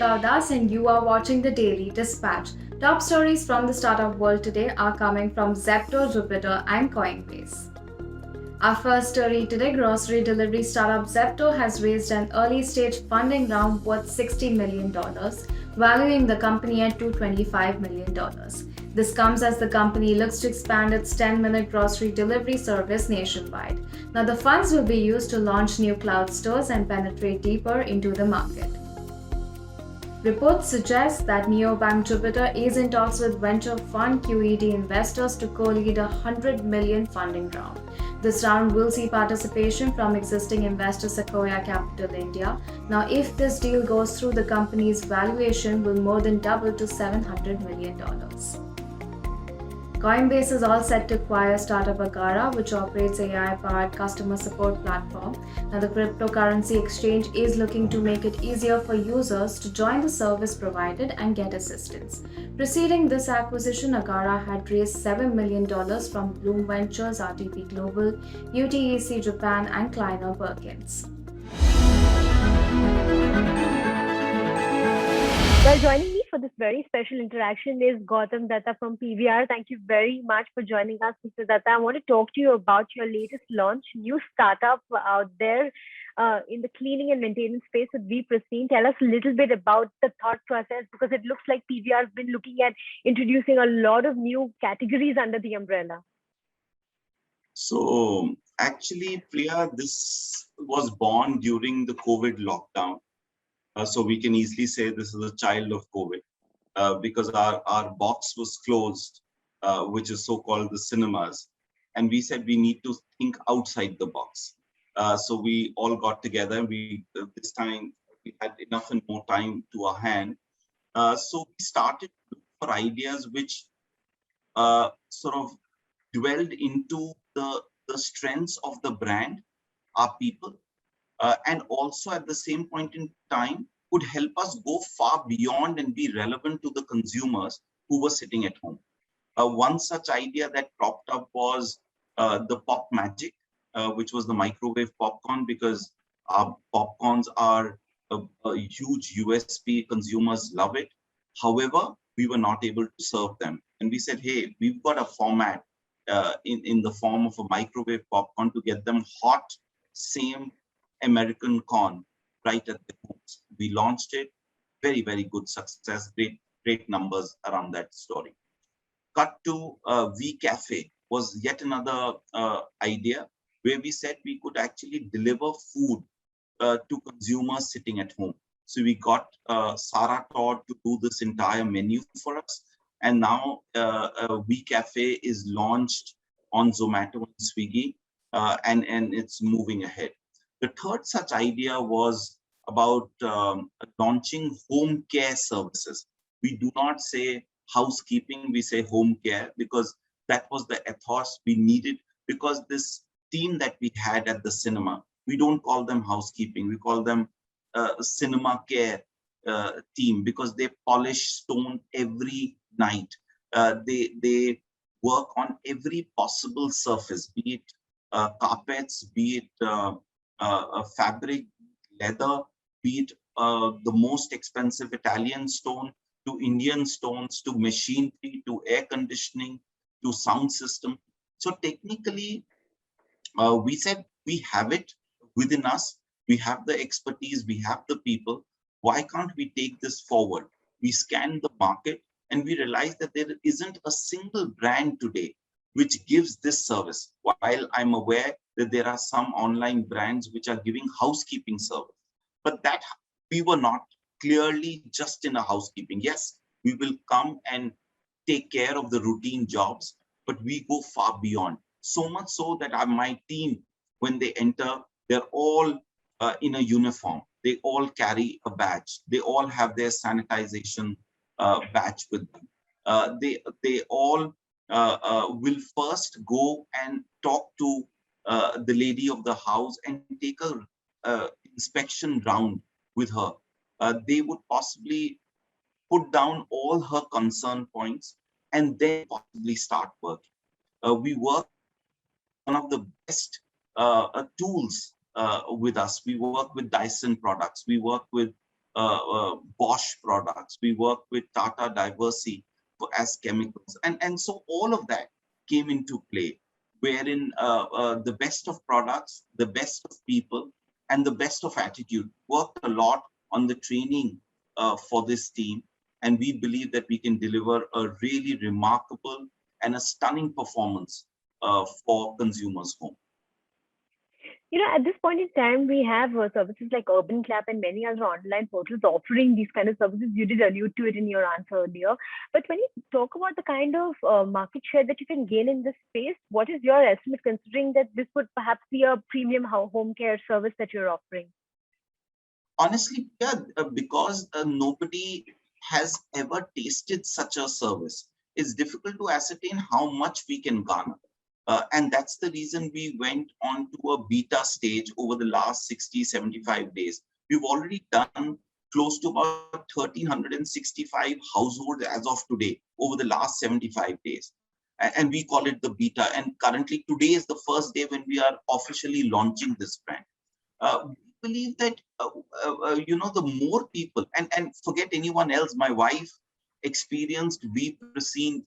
Priya Das, and you are watching the Daily Dispatch. Top stories from the startup world today are coming from Zepto, Jupiter, and Coinbase. Our first story today, grocery delivery startup Zepto has raised an early stage funding round worth $60 million, valuing the company at $225 million. This comes as the company looks to expand its 10-minute grocery delivery service nationwide. Now, the funds will be used to launch new cloud stores and penetrate deeper into the market. Reports suggest that neobank Jupiter is in talks with venture fund QED investors to co-lead a $100 million funding round. This round will see participation from existing investor Sequoia Capital India. Now, if this deal goes through, the company's valuation will more than double to $700 million. Coinbase is all set to acquire startup Agara, which operates AI-powered customer support platform. Now, the cryptocurrency exchange is looking to make it easier for users to join the service provided and get assistance. Preceding this acquisition, Agara had raised $7 million from Bloom Ventures, RTP Global, UTEC Japan, and Kleiner Perkins. Well, joining me for this very special interaction is Gautam Datta from PVR. Thank you very much for joining us, Mr. Datta. I want to talk to you about your latest launch, new startup out there in the cleaning and maintenance space with Be Pristine. Tell us a little bit about the thought process, because it looks like PVR has been looking at introducing a lot of new categories under the umbrella. So actually, Priya, this was born during the COVID lockdown. So we can easily say this is a child of COVID because our box was closed, which is so-called the cinemas. And we said we need to think outside the box. So we all got together. This time we had enough and more time to our hand. So we started to look for ideas which sort of dwelled into the strengths of the brand, our people, and also at the same point in time could help us go far beyond and be relevant to the consumers who were sitting at home. One such idea that cropped up was the Pop Magic, which was the microwave popcorn, because our popcorns are a huge USP. Consumers love it. However, we were not able to serve them. And we said, hey, we've got a format in the form of a microwave popcorn to get them hot, same American corn right at the homes. We launched it, very, very good success, great numbers around that story. Cut to V Cafe was yet another idea where we said we could actually deliver food to consumers sitting at home. So we got Sarah Todd to do this entire menu for us. And now V Cafe is launched on Zomato and Swiggy, and it's moving ahead. The third such idea was about launching home care services. We do not say housekeeping, we say home care, because that was the ethos we needed, because this team that we had at the cinema, we don't call them housekeeping, we call them cinema care team, because they polish stone every night. They work on every possible surface, be it carpets, be it fabric, leather, be it the most expensive Italian stone, to Indian stones, to machinery, to air conditioning, to sound system. So technically, we said we have it within us. We have the expertise, we have the people. Why can't we take this forward? We scanned the market and we realized that there isn't a single brand today which gives this service. While I'm aware that there are some online brands which are giving housekeeping service, but that we were not clearly just in a housekeeping. Yes, we will come and take care of the routine jobs, but we go far beyond. So much so that my team, when they enter, they're all in a uniform. They all carry a badge. They all have their sanitization badge with them. They all will first go and talk to the lady of the house and take a inspection round with her. They would possibly put down all her concern points and then possibly start working. We work one of the best tools with us. We work with Dyson products. We work with Bosch products. We worked with Tata Diversey as chemicals. And so all of that came into play, wherein the best of products, the best of people, and the best of attitude worked a lot on the training for this team. And we believe that we can deliver a really remarkable and a stunning performance for consumers' home. At this point in time, we have services like Urban Clap and many other online portals offering these kind of services. You did allude to it in your answer earlier. But when you talk about the kind of market share that you can gain in this space, what is your estimate considering that this would perhaps be a premium home care service that you're offering? Honestly, yeah, because nobody has ever tasted such a service, it's difficult to ascertain how much we can garner. And that's the reason we went on to a beta stage over the last 60, 75 days. We've already done close to about 1,365 households as of today over the last 75 days. And we call it the beta. And currently today is the first day when we are officially launching this brand. We believe that, the more people, and forget anyone else, my wife experienced Pristine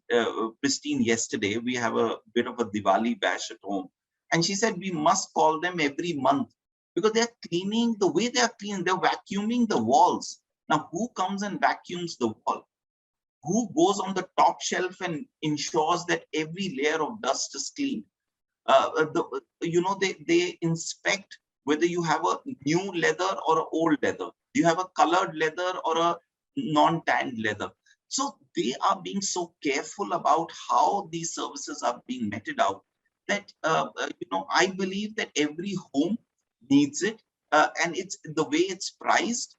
yesterday. We have a bit of a Diwali bash at home. And she said, we must call them every month because they're cleaning the way they're cleaning, they're vacuuming the walls. Now, who comes and vacuums the wall? Who goes on the top shelf and ensures that every layer of dust is cleaned? They inspect whether you have a new leather or an old leather. Do you have a colored leather or a non-tanned leather? So they are being so careful about how these services are being meted out that, I believe that every home needs it. And it's the way it's priced.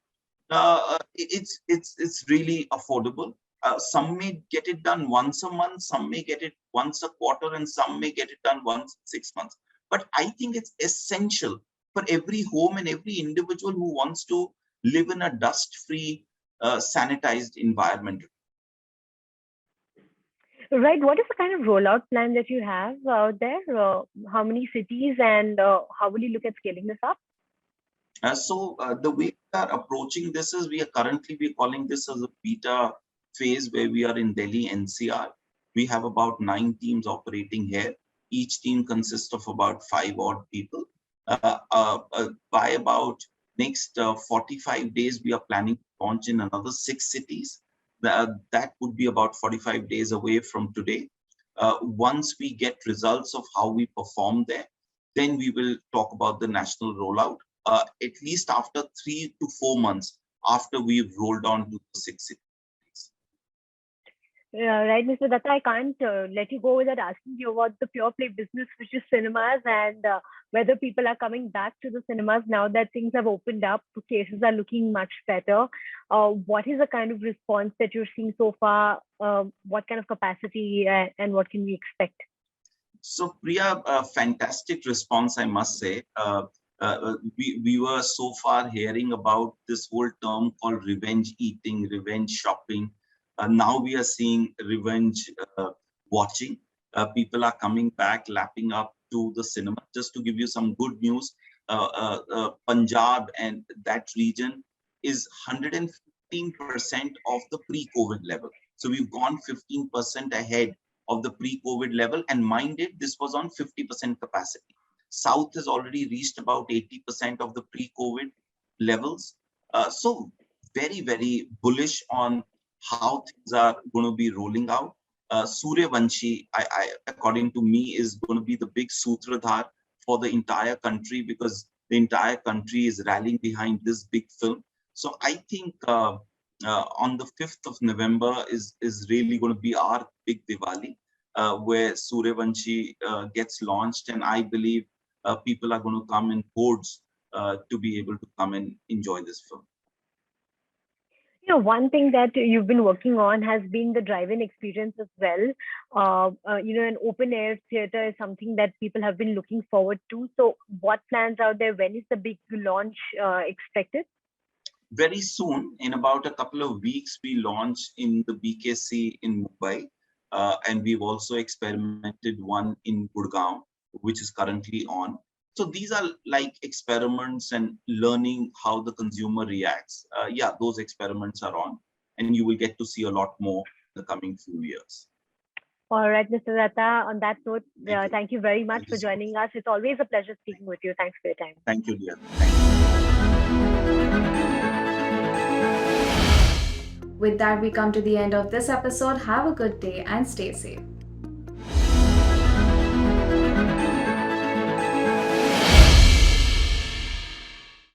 It's really affordable. Some may get it done once a month, some may get it once a quarter, and some may get it done once in 6 months. But I think it's essential for every home and every individual who wants to live in a dust-free, sanitized environment. Right. What is the kind of rollout plan that you have out there? How many cities and how will you look at scaling this up? So the way we are approaching this is we're calling this as a beta phase where we are in Delhi NCR. We have about 9 teams operating here. Each team consists of about 5 odd people. By about next 45 days, we are planning to launch in another 6 cities. That would be about 45 days away from today. Once we get results of how we perform there, then we will talk about the national rollout. At least after 3 to 4 months after we've rolled on to the 6 cities. Right, Mr. Datta, I can't let you go without asking you about the pure play business, which is cinemas, and whether people are coming back to the cinemas now that things have opened up, cases are looking much better. What is the kind of response that you're seeing so far? What kind of capacity and what can we expect? So Priya, a fantastic response, I must say. We were so far hearing about this whole term called revenge eating, revenge shopping. Now we are seeing revenge watching. People are coming back, lapping up to the cinema. Just to give you some good news, Punjab and that region is 115% of the pre-COVID level. So we've gone 15% ahead of the pre-COVID level, and mind it, this was on 50% capacity. South has already reached about 80% of the pre-COVID levels. So very, very bullish on how things are going to be rolling out. Suryavanshi, according to me, is going to be the big sutradhar for the entire country because the entire country is rallying behind this big film. So I think on the 5th of November is really going to be our big Diwali, where Suryavanshi gets launched, and I believe people are going to come in hordes to be able to come and enjoy this film. One thing that you've been working on has been the drive-in experience as well. An open-air theater is something that people have been looking forward to. So what plans are there? When is the big launch expected? Very soon, in about a couple of weeks, we launch in the BKC in Mumbai. And we've also experimented one in Gurgaon, which is currently on. So these are like experiments and learning how the consumer reacts. Yeah, those experiments are on, and you will get to see a lot more in the coming few years. All right, Mr. Datta, on that note, Thank you. thank you very much Thank you for so much. joining us. It's always a pleasure speaking with you. Thanks for your time. Thank you, dear. Thank you. With that, we come to the end of this episode. Have a good day and stay safe.